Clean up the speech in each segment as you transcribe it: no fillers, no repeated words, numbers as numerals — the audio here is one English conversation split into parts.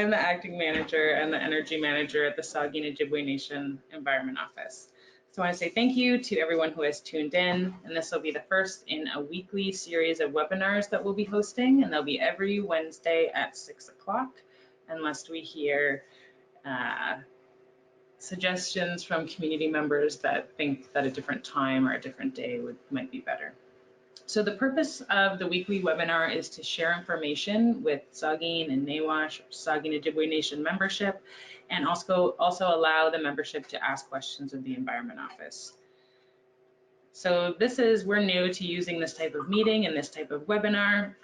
I'm the acting manager and the energy manager at the Saugeen Ojibway Nation Environment Office. So I want to say thank you to everyone who has tuned in, and this will be the first in a weekly series of webinars that we'll be hosting, and they'll be every Wednesday at 6 o'clock, unless we hear suggestions from community members that think that a different time or a different day might be better. So the purpose of the weekly webinar is to share information with Saugeen and Nawash, Saugeen Ojibway Nation membership, and also allow the membership to ask questions of the Environment Office. So we're new to using this type of meeting and this type of webinar.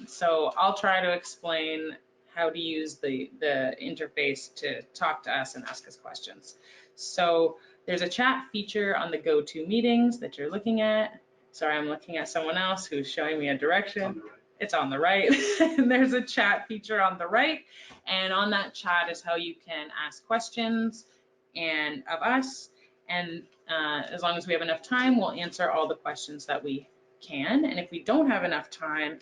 So I'll try to explain how to use the interface to talk to us and ask us questions. So there's a chat feature on the GoToMeetings that you're looking at. Sorry, I'm looking at someone else who's showing me a direction. It's on the right. And there's a chat feature on the right. And on that chat is how you can ask questions of us. And as long as we have enough time, we'll answer all the questions that we can. And if we don't have enough time,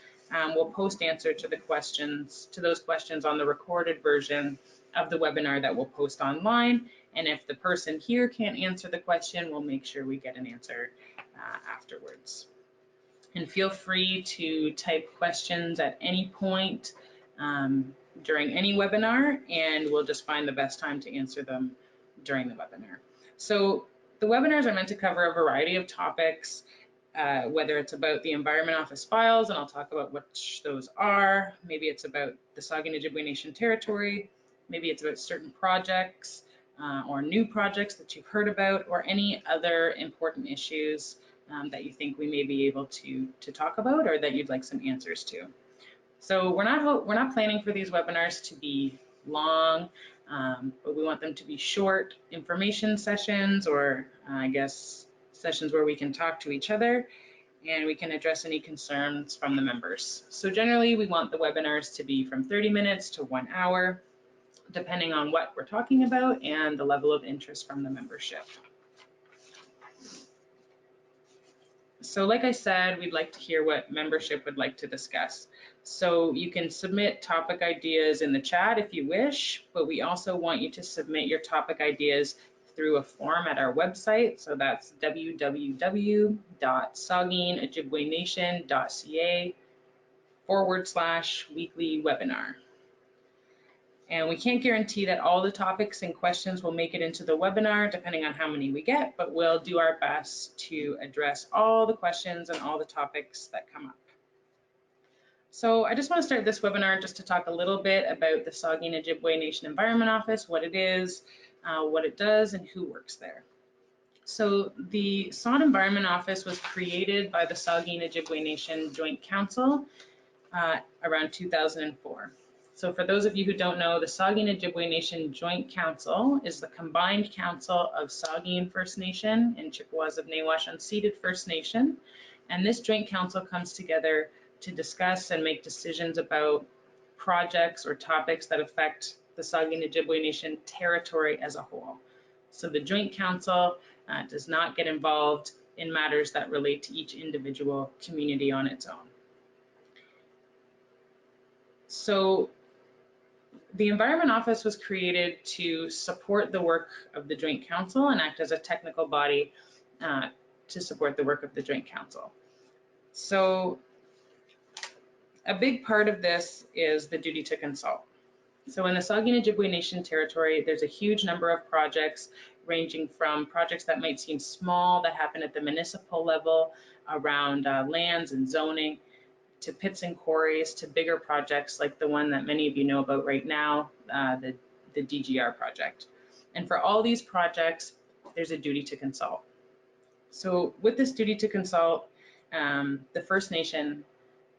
we'll post answer to those questions on the recorded version of the webinar that we'll post online. And if the person here can't answer the question, we'll make sure we get an answer afterwards. And feel free to type questions at any point during any webinar, and we'll just find the best time to answer them during the webinar. So the webinars are meant to cover a variety of topics, whether it's about the Environment Office files, and I'll talk about which those are. Maybe it's about the Saugeen Ojibway Nation territory. Maybe it's about certain projects or new projects that you've heard about, or any other important issues that you think we may be able to talk about or that you'd like some answers to. So we're not planning for these webinars to be long, but we want them to be short information sessions, or I guess sessions where we can talk to each other and we can address any concerns from the members. So generally we want the webinars to be from 30 minutes to 1 hour, depending on what we're talking about and the level of interest from the membership. So like I said, we'd like to hear what membership would like to discuss. So you can submit topic ideas in the chat if you wish, but we also want you to submit your topic ideas through a form at our website. So that's www.saugeenojibwaynation.ca/weekly webinar. And we can't guarantee that all the topics and questions will make it into the webinar, depending on how many we get, but we'll do our best to address all the questions and all the topics that come up. So I just want to start this webinar just to talk a little bit about the Saugeen Ojibway Nation Environment Office, what it is, what it does, and who works there. So the SON Environment Office was created by the Saugeen Ojibway Nation Joint Council around 2004. So for those of you who don't know, the Saugeen Ojibway Nation Joint Council is the combined council of Saugeen First Nation and Chippewas of Nawash Unceded First Nation. And this joint council comes together to discuss and make decisions about projects or topics that affect the Saugeen Ojibway Nation territory as a whole. So the joint council does not get involved in matters that relate to each individual community on its own. So the Environment Office was created to support the work of the Joint Council and act as a technical body to support the work of the Joint Council. So a big part of this is the duty to consult. So in the Saugeen Ojibway Nation territory, there's a huge number of projects ranging from projects that might seem small that happen at the municipal level around lands and zoning, to pits and quarries, to bigger projects like the one that many of you know about right now, the DGR project. And for all these projects, there's a duty to consult. So with this duty to consult, the First Nation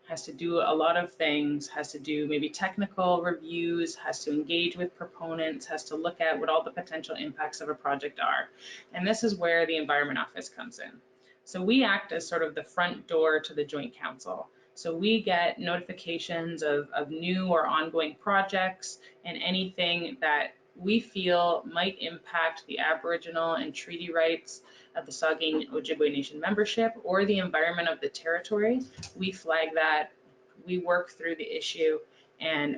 has to do a lot of things, has to do maybe technical reviews, has to engage with proponents, has to look at what all the potential impacts of a project are. And this is where the Environment Office comes in. So we act as sort of the front door to the Joint Council. So we get notifications of new or ongoing projects and anything that we feel might impact the Aboriginal and treaty rights of the Saugeen Ojibway Nation membership or the environment of the territory. We flag that, we work through the issue, And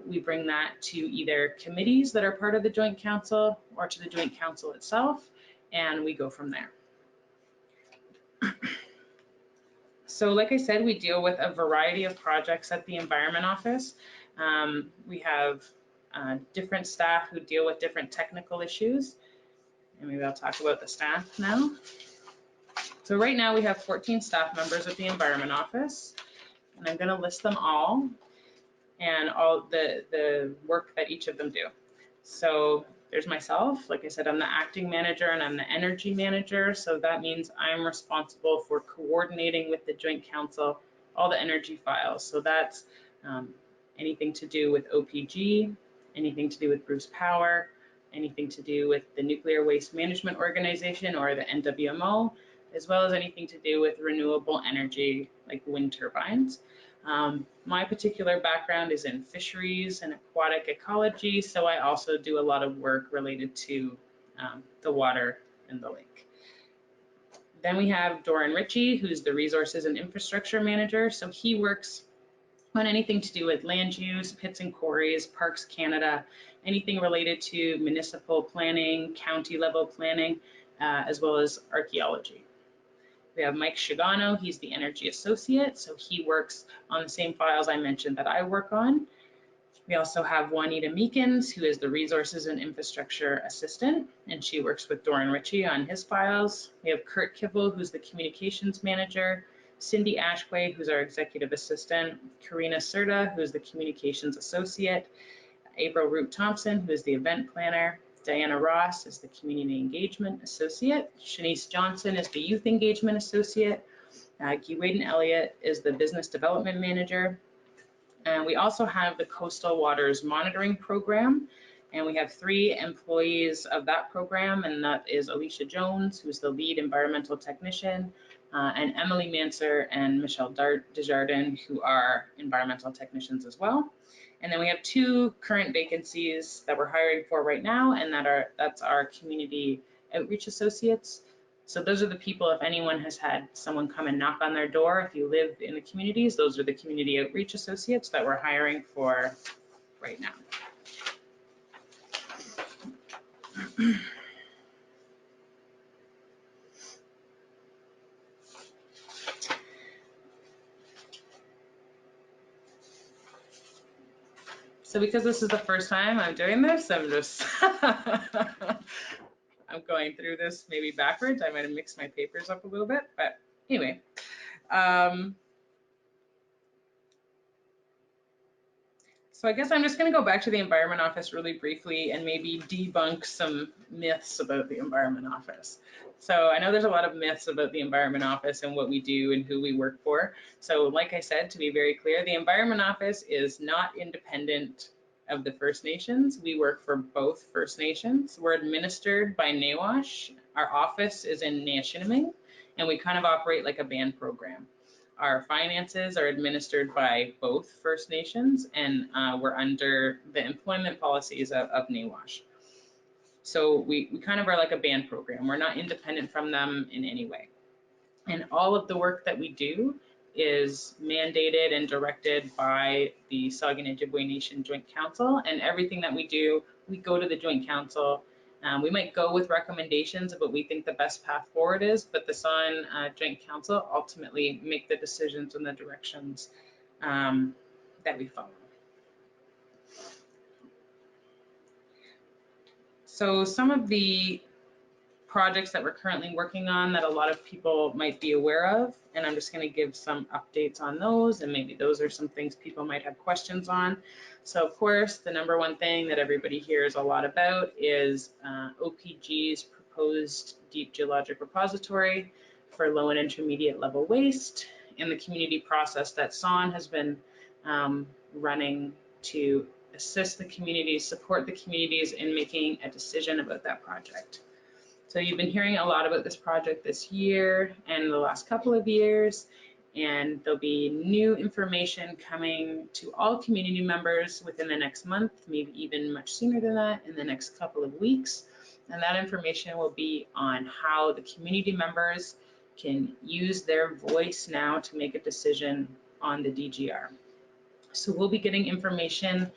we bring that to either committees that are part of the Joint Council or to the Joint Council itself, and we go from there. So like I said, we deal with a variety of projects at the Environment Office. We have different staff who deal with different technical issues, and maybe I'll talk about the staff now. So right now we have 14 staff members at the Environment Office, and I'm going to list them all and all the work that each of them do. So there's myself. Like I said, I'm the acting manager and I'm the energy manager. So that means I'm responsible for coordinating with the Joint Council all the energy files. So that's anything to do with OPG, anything to do with Bruce Power, anything to do with the Nuclear Waste Management Organization or the NWMO, as well as anything to do with renewable energy like wind turbines. My particular background is in fisheries and aquatic ecology, so I also do a lot of work related to the water in the lake. Then we have Doran Ritchie, who's the Resources and Infrastructure Manager. So he works on anything to do with land use, pits and quarries, Parks Canada, anything related to municipal planning, county level planning, as well as archaeology. We have Mike Shigano, he's the Energy Associate, so he works on the same files I mentioned that I work on. We also have Juanita Meekins, who is the Resources and Infrastructure Assistant, and she works with Doran Ritchie on his files. We have Kurt Kibble, who's the Communications Manager, Cindy Ashway, who's our Executive Assistant, Karina Serta, who's the Communications Associate, April Root Thompson, who is the Event Planner, Diana Ross is the Community Engagement Associate, Shanice Johnson is the Youth Engagement Associate, Guywaden Elliott is the Business Development Manager, and we also have the Coastal Waters Monitoring Program, and we have 3 employees of that program, and that is Alicia Jones, who's the Lead Environmental Technician, and Emily Manser and Michelle Desjardins, who are environmental technicians as well. And then we have 2 current vacancies that we're hiring for right now, and that's our community outreach associates. So those are the people, if anyone has had someone come and knock on their door, if you live in the communities, those are the community outreach associates that we're hiring for right now. So because this is the first time I'm doing this, I'm just I'm going through this maybe backwards. I might have mixed my papers up a little bit, but anyway. So I guess I'm just going to go back to the Environment Office really briefly and maybe debunk some myths about the Environment Office. So I know there's a lot of myths about the Environment Office and what we do and who we work for. So like I said, to be very clear, the Environment Office is not independent of the First Nations. We work for both First Nations. We're administered by Nawash. Our office is in Nea-Shiniming, and we kind of operate like a band program. Our finances are administered by both First Nations, and we're under the employment policies of Nawash. So we kind of are like a band program. We're not independent from them in any way. And all of the work that we do is mandated and directed by the Saugeen Ojibway Nation Joint Council, and everything that we do, we go to the Joint Council. We might go with recommendations of what we think the best path forward is, but the Saugeen Joint Council ultimately make the decisions and the directions that we follow. So some of the projects that we're currently working on that a lot of people might be aware of, and I'm just going to give some updates on those, and maybe those are some things people might have questions on. So of course, the #1 thing that everybody hears a lot about is OPG's proposed deep geologic repository for low and intermediate level waste, and the community process that SON has been running to assist the communities, support the communities in making a decision about that project. So you've been hearing a lot about this project this year and the last couple of years, and there'll be new information coming to all community members within the next month, maybe even much sooner than that, in the next couple of weeks. And that information will be on how the community members can use their voice now to make a decision on the DGR. So we'll be getting information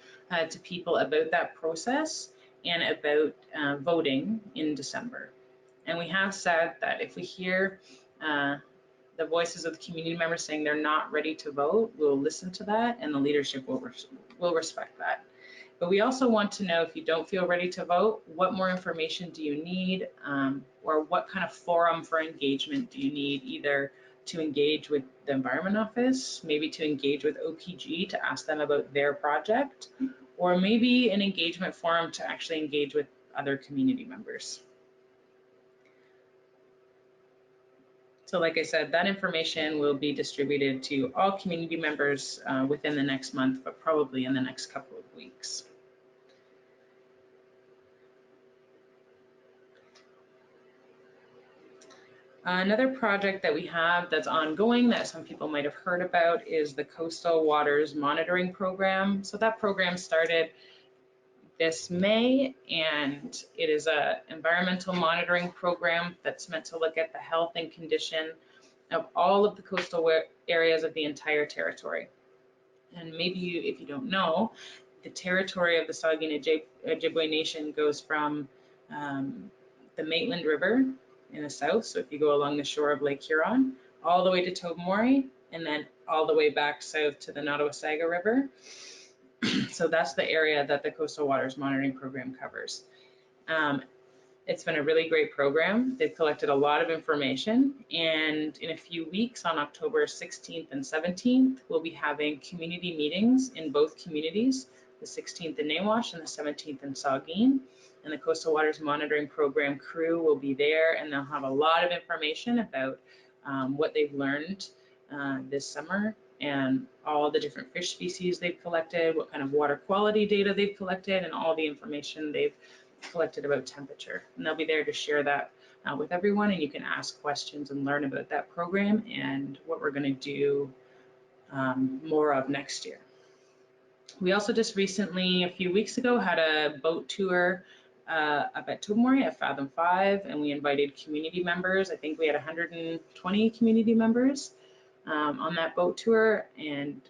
to people about that process and about voting in December. And we have said that if we hear the voices of the community members saying they're not ready to vote, we'll listen to that and the leadership will respect that. But we also want to know, if you don't feel ready to vote, what more information do you need, or what kind of forum for engagement do you need, either to engage with the Environment Office, maybe to engage with OPG to ask them about their project, or maybe an engagement forum to actually engage with other community members. So like I said, that information will be distributed to all community members within the next month, but probably in the next couple of weeks. Another project that we have that's ongoing that some people might have heard about is the Coastal Waters Monitoring Program. So that program started this May, and it is an environmental monitoring program that's meant to look at the health and condition of all of the coastal areas of the entire territory. And maybe if you don't know, the territory of the Saugeen Ojibway Nation goes from the Maitland River in the south, so if you go along the shore of Lake Huron, all the way to Tobermory, and then all the way back south to the Nottawasaga River. So that's the area that the Coastal Waters Monitoring Program covers. It's been a really great program. They've collected a lot of information, and in a few weeks, on October 16th and 17th, we'll be having community meetings in both communities, the 16th in Nawash and the 17th in Saugeen. And the Coastal Waters Monitoring Program crew will be there, and they'll have a lot of information about what they've learned this summer and all the different fish species they've collected, what kind of water quality data they've collected, and all the information they've collected about temperature. And they'll be there to share that with everyone, and you can ask questions and learn about that program and what we're going to do more of next year. We also just recently, a few weeks ago, had a boat tour up at Tobermory at Fathom 5, and we invited community members. I think we had 120 community members on that boat tour, and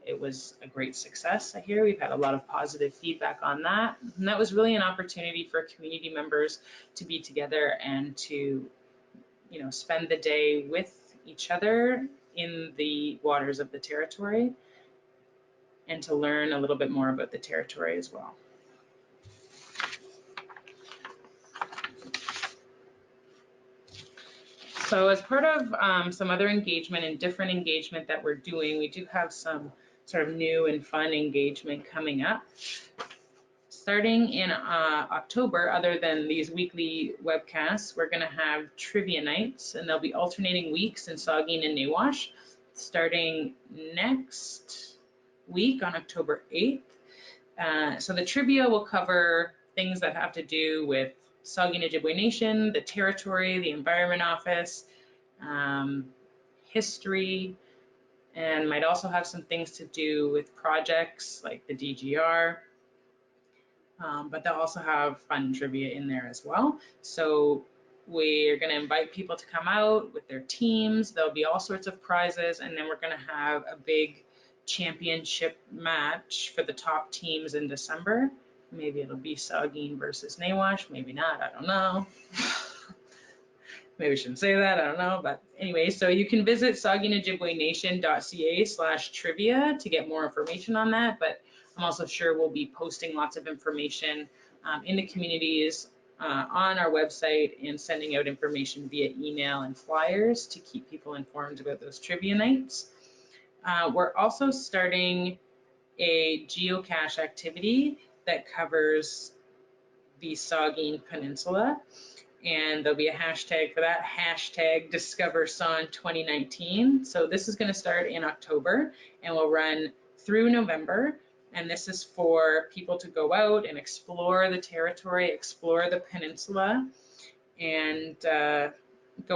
it was a great success. I hear we've had a lot of positive feedback on that, and that was really an opportunity for community members to be together and to, you know, spend the day with each other in the waters of the territory and to learn a little bit more about the territory as well. So as part of some other engagement and different engagement that we're doing, we do have some sort of new and fun engagement coming up. Starting in October, other than these weekly webcasts, we're going to have trivia nights, and they'll be alternating weeks in Saugeen and Nawash, starting next week on October 8th. So the trivia will cover things that have to do with Saugeen Ojibway Nation, the territory, the Environment Office, history, and might also have some things to do with projects like the DGR. But they'll also have fun trivia in there as well. So we're going to invite people to come out with their teams. There'll be all sorts of prizes, and then we're going to have a big championship match for the top teams in December. Maybe it'll be Saugeen versus Nawash, maybe not, I don't know. Maybe I shouldn't say that, I don't know. But anyway, so you can visit saugeenojibwaynation.ca/trivia to get more information on that. But I'm also sure we'll be posting lots of information in the communities on our website and sending out information via email and flyers to keep people informed about those trivia nights. We're also starting a geocache activity that covers the Saugeen Peninsula, and there'll be a hashtag for that, hashtag DiscoverSaugeen2019. So this is going to start in October and will run through November, and this is for people to go out and explore the territory, explore the peninsula, and go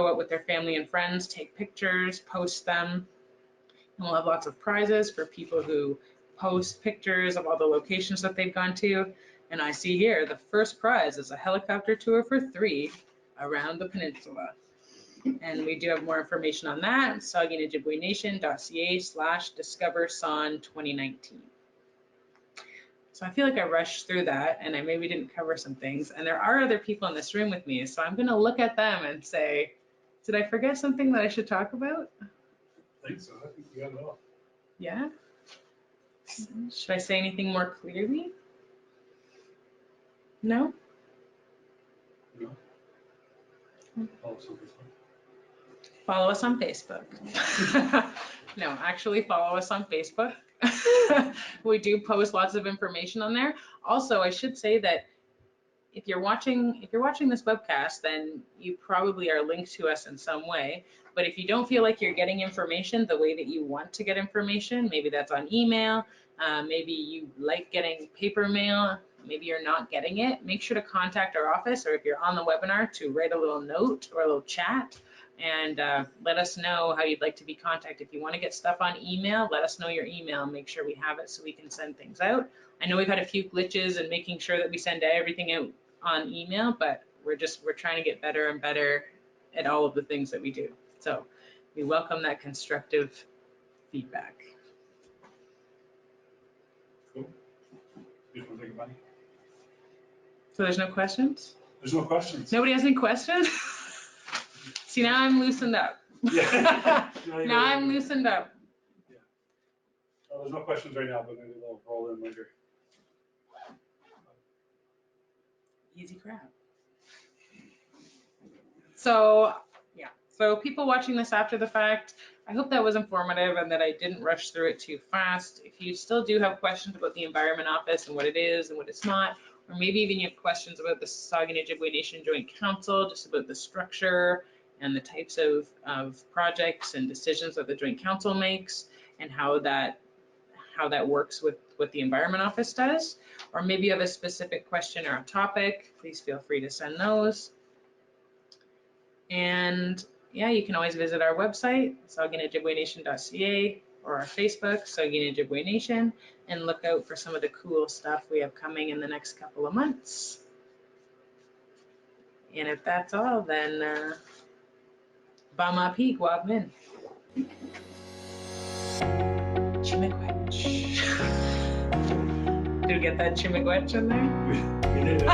out with their family and friends, take pictures, post them. And we'll have lots of prizes for people who post pictures of all the locations that they've gone to. And I see here the first prize is a helicopter tour for 3 around the peninsula. And we do have more information on that, saugeenojibwaynation.ca/discoversaugeen2019. So I feel like I rushed through that and I maybe didn't cover some things. And there are other people in this room with me, so I'm going to look at them and say, did I forget something that I should talk about? I think so. I think you got it all. Yeah? Should I say anything more clearly? No? No? Also, this one. Follow us on Facebook. No, actually follow us on Facebook. We do post lots of information on there. Also, I should say that if you're watching this webcast, then you probably are linked to us in some way. But if you don't feel like you're getting information the way that you want to get information, maybe that's on email, maybe you like getting paper mail, maybe you're not getting it, make sure to contact our office, or if you're on the webinar, to write a little note or a little chat and let us know how you'd like to be contacted. If you want to get stuff on email, let us know your email, make sure we have it so we can send things out. I know we've had a few glitches in making sure that we send everything out on email, but we're trying to get better and better at all of the things that we do. So we welcome that constructive feedback. Cool. You just want to take a bite? So there's no questions? There's no questions. Nobody has any questions? See, now I'm loosened up. Yeah. Now I'm loosened up. Yeah. Well, there's no questions right now, but maybe they'll roll in later. Easy crap. So yeah, so people watching this after the fact, I hope that was informative and that I didn't rush through it too fast. If you still do have questions about the Environment Office and what it is and what it's not, or maybe even you have questions about the Saugeen Ojibway Nation Joint Council, just about the structure and the types of projects and decisions that the Joint Council makes and how that works with what the Environment Office does, or maybe you have a specific question or a topic, please feel free to send those. And yeah, you can always visit our website, saugeenojibwaynation.ca, or our Facebook, Saugeen Ojibway Nation, and look out for some of the cool stuff we have coming in the next couple of months. And if that's all, then Bamapi Guabmin. Chimiquetch. Did we get that Chimiquetch in there? We did it.